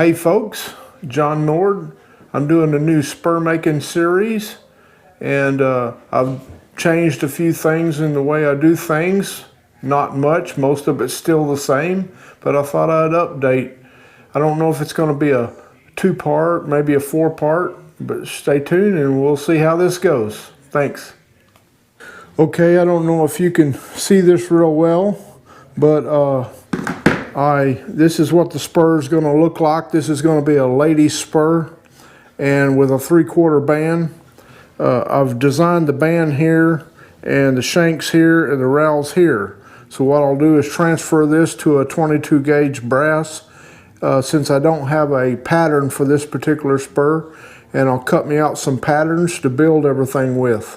Hey folks, John Nord. I'm doing a new spur making series, and I've changed a few things in the way I do things. Not much, most of it's still the same, but I thought I'd update. I don't know if it's going to be a 2-part, maybe a 4-part, but stay tuned and we'll see how this goes. Thanks. Okay, I don't know if you can see this real well, but this is what the spur is going to look like. This is going to be a lady spur and with a 3/4 band. I've designed the band here and the shanks here and the rowels here. So what I'll do is transfer this to a 22 gauge brass since I don't have a pattern for this particular spur, and I'll cut me out some patterns to build everything with.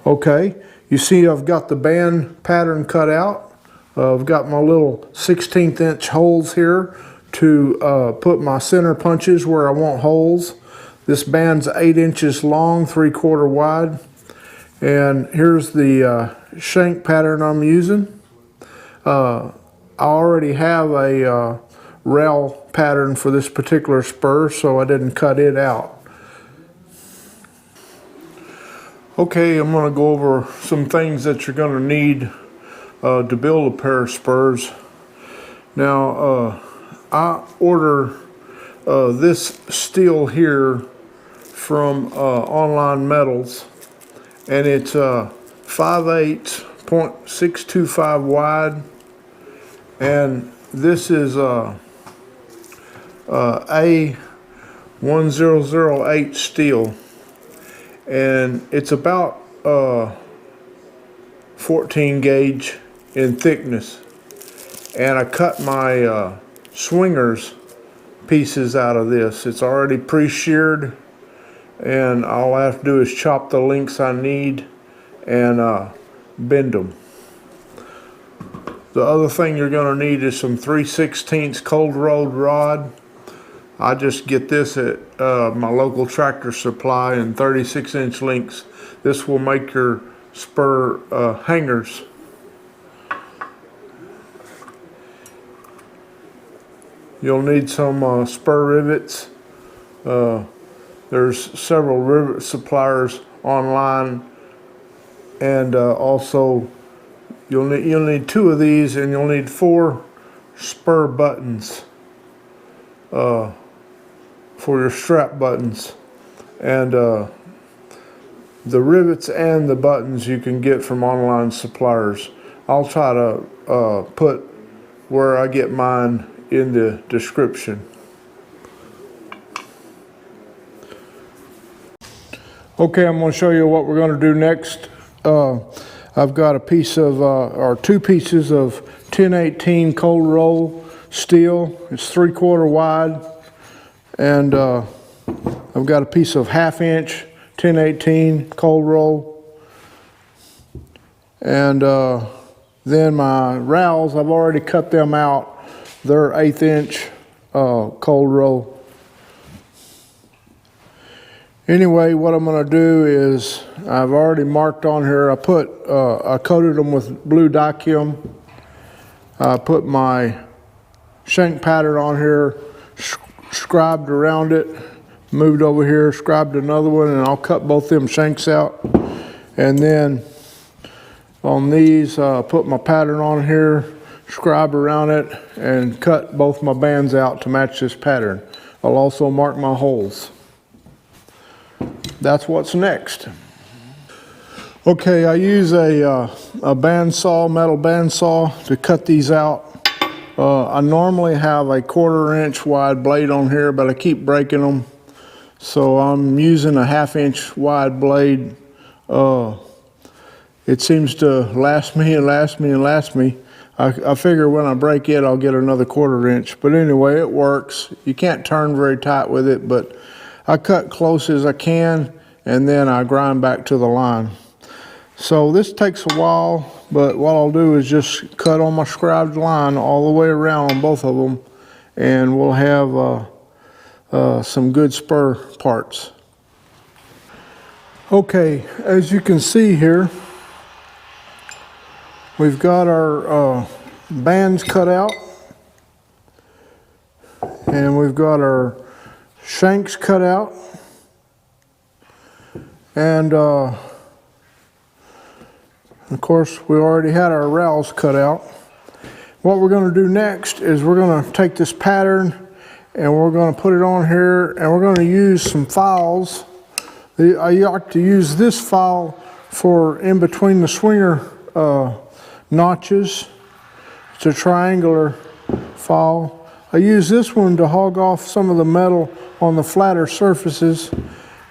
Okay, you see I've got the band pattern cut out. I've got my little 1/16 inch holes here to put my center punches where I want holes. This band's 8 inches long, 3/4 wide. And here's the shank pattern I'm using. I already have a rail pattern for this particular spur, so I didn't cut it out. Okay, I'm going to go over some things that you're going to need to build a pair of spurs. Now, I order this steel here from Online Metals, and it's 5/8.625 wide, and this is A1008 steel, and it's about 14 gauge in thickness. And I cut my swingers pieces out of this. It's already pre-sheared, and all I have to do is chop the lengths I need and bend them. The other thing you're going to need is some 3/16 cold rolled rod. I just get this at my local Tractor Supply in 36 inch lengths. This will make your spur hangers. You'll need some spur rivets. There's several rivet suppliers online, and also you'll need 2 of these, and you'll need 4 spur buttons for your strap buttons. And the rivets and the buttons you can get from online suppliers. I'll try to put where I get mine in the description. Okay, I'm going to show you what we're going to do next. I've got a piece of, or 2 pieces of 1018 cold roll steel. It's 3/4 wide, and I've got a piece of 1/2 inch 1018 cold roll, and then my rowels, I've already cut them out. They're 1/8 inch cold roll. Anyway, what I'm going to do is I've already marked on here. I coated them with blue dicam. I put my shank pattern on here, scribed around it, moved over here, scribed another one, and I'll cut both them shanks out. And then on these, put my pattern on here, scribe around it, and cut both my bands out to match this pattern. I'll also mark my holes. That's what's next. Okay, I use a bandsaw, metal bandsaw, to cut these out. I normally have a 1/4 inch wide blade on here, but I keep breaking them, so I'm using a 1/2 inch wide blade. It seems to last me and last me and last me. I figure when I break it, I'll get another 1/4 inch. But anyway, it works. You can't turn very tight with it, but I cut close as I can, and then I grind back to the line. So this takes a while, but what I'll do is just cut on my scribed line all the way around on both of them, and we'll have some good spur parts. Okay, as you can see here, we've got our bands cut out, And we've got our shanks cut out. And of course, we already had our rowels cut out. What we're going to do next is we're going to take this pattern and we're going to put it on here, and we're going to use some files. I like to use this file for in between the swinger notches. It's a triangular file. I use this one to hog off some of the metal on the flatter surfaces,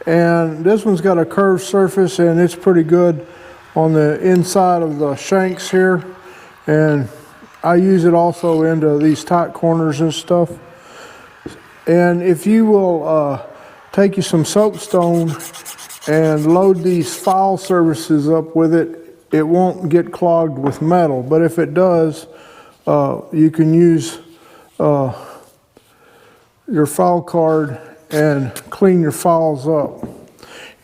and this one's got a curved surface and it's pretty good on the inside of the shanks here, and I use it also into these tight corners and stuff. And if you will take you some soapstone and load these file surfaces up with it, it won't get clogged with metal. But if it does, you can use your file card and clean your files up.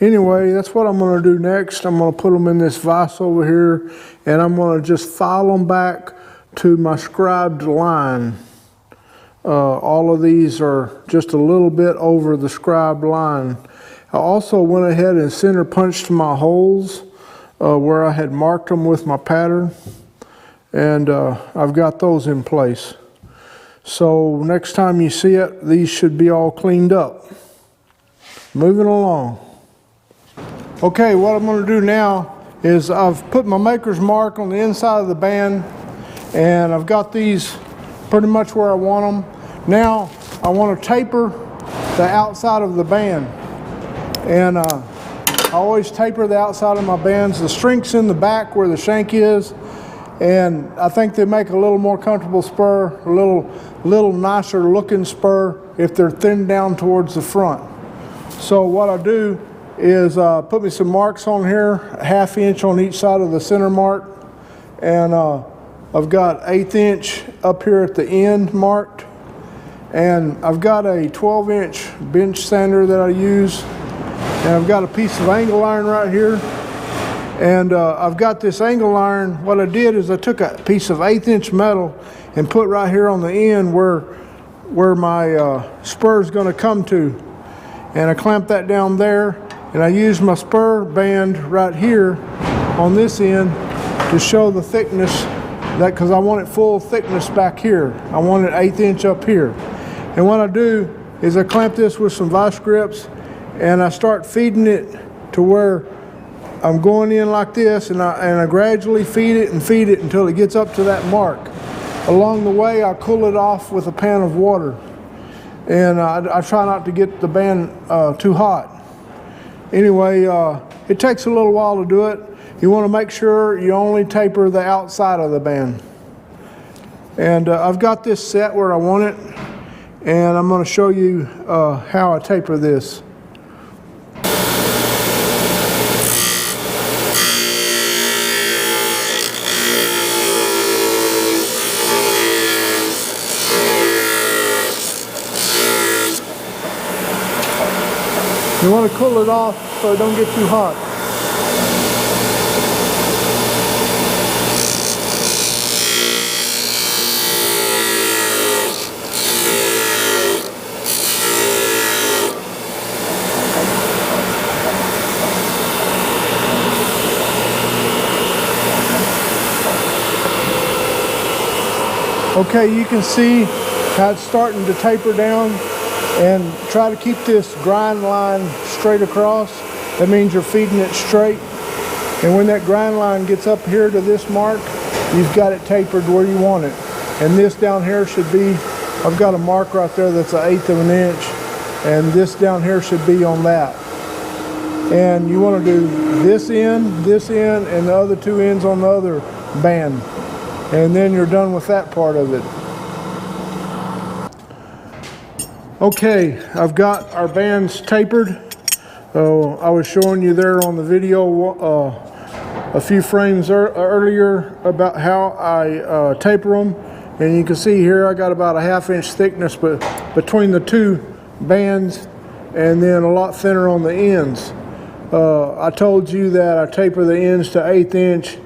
Anyway, that's what I'm going to do next. I'm going to put them in this vise over here, and I'm going to just file them back to my scribed line. All of these are just a little bit over the scribed line. I also went ahead and center punched my holes where I had marked them with my pattern, and I've got those in place. So next time you see it, these should be all cleaned up. Moving along. Okay, what I'm going to do now is I've put my maker's mark on the inside of the band, and I've got these pretty much where I want them. Now I want to taper the outside of the band, and I always taper the outside of my bands. The string's in the back where the shank is, and I think they make a little more comfortable spur, a little nicer looking spur if they're thinned down towards the front. So what I do is put me some marks on here, a ½ inch on each side of the center mark, and I've got 1/8 inch up here at the end marked. And I've got a 12-inch bench sander that I use, and I've got a piece of angle iron right here, and I've got this angle iron. What I did is I took a piece of 1/8 inch metal and put right here on the end where my spur is going to come to, and I clamped that down there, and I used my spur band right here on this end to show the thickness, that because I want it full thickness back here. I want it 1/8 inch up here. And what I do is I clamp this with some vice grips, and I start feeding it to where I'm going in like this, and I gradually feed it until it gets up to that mark. Along the way, I cool it off with a pan of water, and I try not to get the band too hot. Anyway, it takes a little while to do it. You want to make sure you only taper the outside of the band. And I've got this set where I want it, and I'm going to show you how I taper this. You want to cool it off so it don't get too hot. Okay, you can see how it's starting to taper down, and try to keep this grind line straight across. That means you're feeding it straight. And when that grind line gets up here to this mark, you've got it tapered where you want it. And this down here should be, I've got a mark right there that's 1/8 of an inch, and this down here should be on that. And you want to do this end, and the other 2 ends on the other band. And then you're done with that part of it. Okay, I've got our bands tapered. I was showing you there on the video a few frames earlier about how I taper them. And you can see here I got about a ½ inch thickness between the 2 bands, and then a lot thinner on the ends. I told you that I taper the ends to 1/8 inch.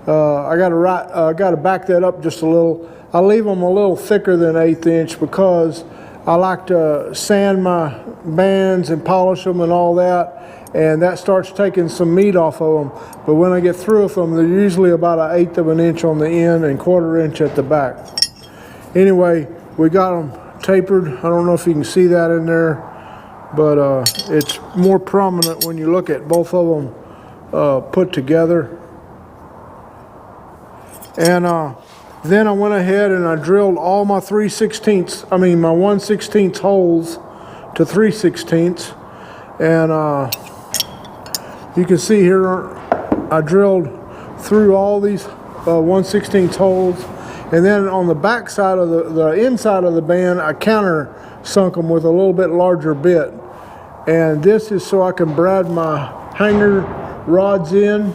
I got to back that up just a little. I leave them a little thicker than 1/8 inch because I like to sand my bands and polish them and all that, and that starts taking some meat off of them. But when I get through with them, they're usually about 1/8 of an inch on the end and 1/4 inch at the back. Anyway, we got them tapered. I don't know if you can see that in there, but it's more prominent when you look at both of them put together. And then I went ahead and I drilled all my 1/16 holes to 3/16. And you can see here I drilled through all these 1/16 holes. And then on the back side of the inside of the band, I counter sunk them with a little bit larger bit. And this is so I can brad my hanger rods in,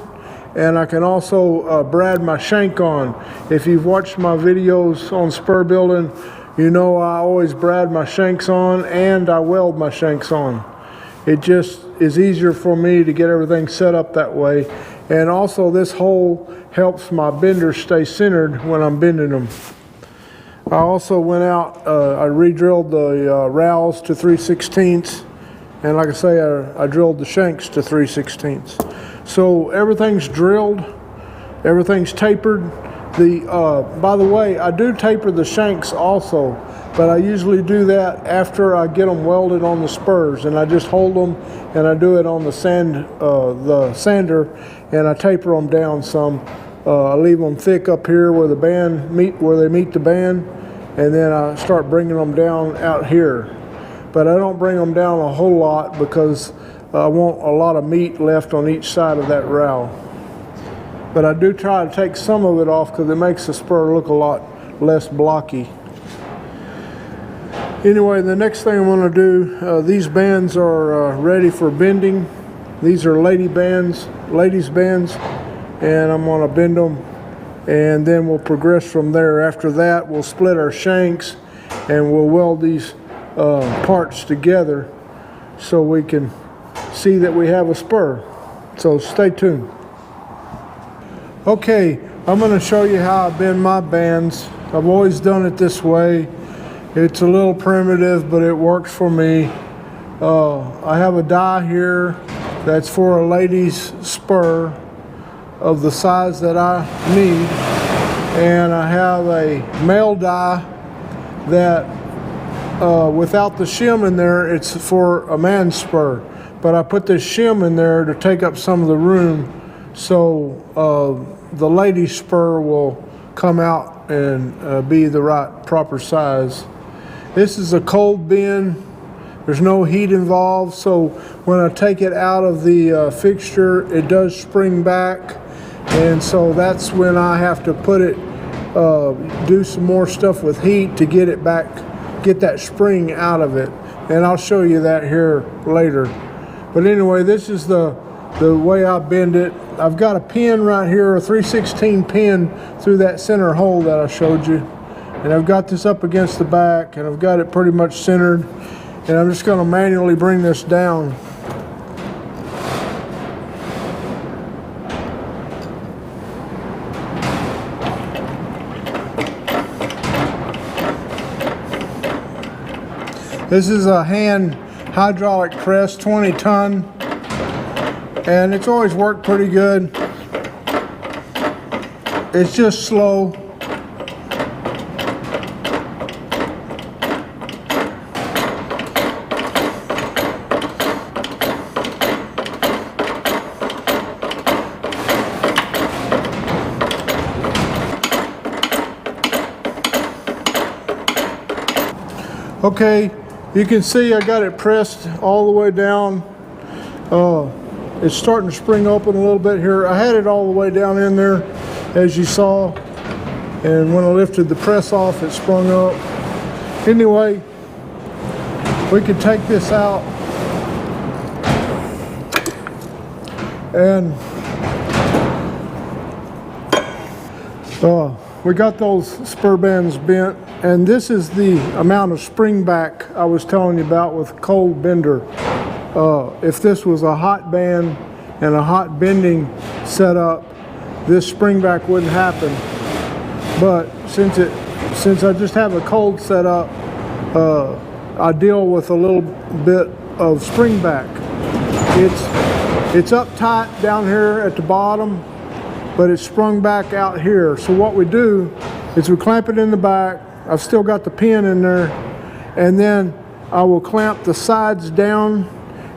and I can also brad my shank on. If you've watched my videos on spur building, you know I always brad my shanks on and I weld my shanks on. It just is easier for me to get everything set up that way. And also this hole helps my benders stay centered when I'm bending them. I also went out, I re-drilled the rowels to 3/16, and like I say, I drilled the shanks to 3/16. So everything's drilled, everything's tapered. By the way, I do taper the shanks also, but I usually do that after I get them welded on the spurs, and I just hold them and I do it on the sander, and I taper them down some. I leave them thick up here where they meet the band, and then I start bringing them down out here. But I don't bring them down a whole lot because I want a lot of meat left on each side of that rowel. But I do try to take some of it off because it makes the spur look a lot less blocky. Anyway, the next thing I'm going to do, these bands are ready for bending. These are ladies bands, and I'm going to bend them, and then we'll progress from there. After that, we'll split our shanks and we'll weld these parts together so we can see that we have a spur. So stay tuned. Okay, I'm going to show you how I bend my bands. I've always done it this way. It's a little primitive, but it works for me. I have a die here that's for a lady's spur of the size that I need, and I have a male die that without the shim in there, it's for a man's spur. But I put this shim in there to take up some of the room, so the lady's spur will come out and be the proper size. This is a cold bend. There's no heat involved, so when I take it out of the fixture, it does spring back, and so that's when I have to put it, do some more stuff with heat to get it back, get that spring out of it. And I'll show you that here later. But anyway, this is the way I bend it. I've got a pin right here, a 3/16 pin through that center hole that I showed you. And I've got this up against the back, and I've got it pretty much centered. And I'm just going to manually bring this down. This is a hand hydraulic press, 20 ton, and it's always worked pretty good. It's just slow. Okay, you can see I got it pressed all the way down. It's starting to spring open a little bit here. I had it all the way down in there, as you saw, and when I lifted the press off, it sprung up. Anyway, we can take this out, and we got those spur bands bent, and this is the amount of springback I was telling you about with cold bender. If this was a hot band and a hot bending setup, this springback wouldn't happen. But since I just have a cold setup, I deal with a little bit of Springback. It's up tight down here at the bottom, but it's sprung back out here. So what we do is we clamp it in the back. I've still got the pin in there, and then I will clamp the sides down,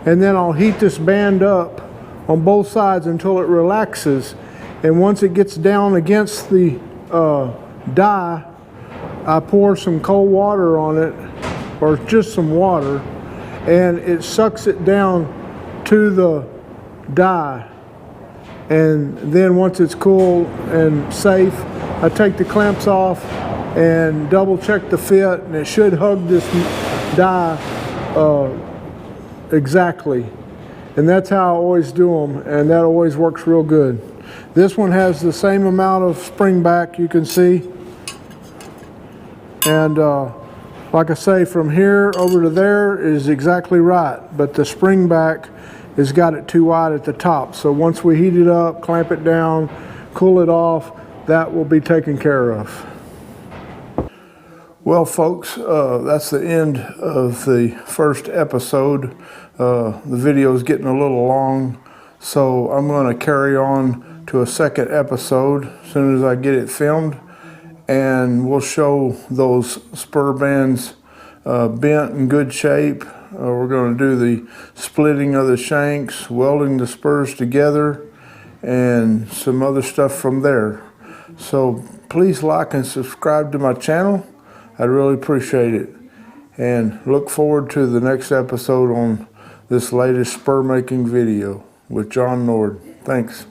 and then I'll heat this band up on both sides until it relaxes. And once it gets down against the die, I pour some cold water on it, or just some water, and it sucks it down to the die. And then once it's cool and safe, I take the clamps off and double check the fit, and it should hug this die exactly. And that's how I always do them, and that always works real good. This one has the same amount of Springback, you can see. And like I say, from here over to there is exactly right, but the Springback has got it too wide at the top. So once we heat it up, clamp it down, cool it off, that will be taken care of. Well, folks, that's the end of the first episode. The video is getting a little long, so I'm going to carry on to a second episode as soon as I get it filmed, and we'll show those spur bands bent in good shape. We're going to do the splitting of the shanks, welding the spurs together, and some other stuff from there. So please like and subscribe to my channel. I'd really appreciate it. And look forward to the next episode on this latest spur making video with John Nord. Thanks.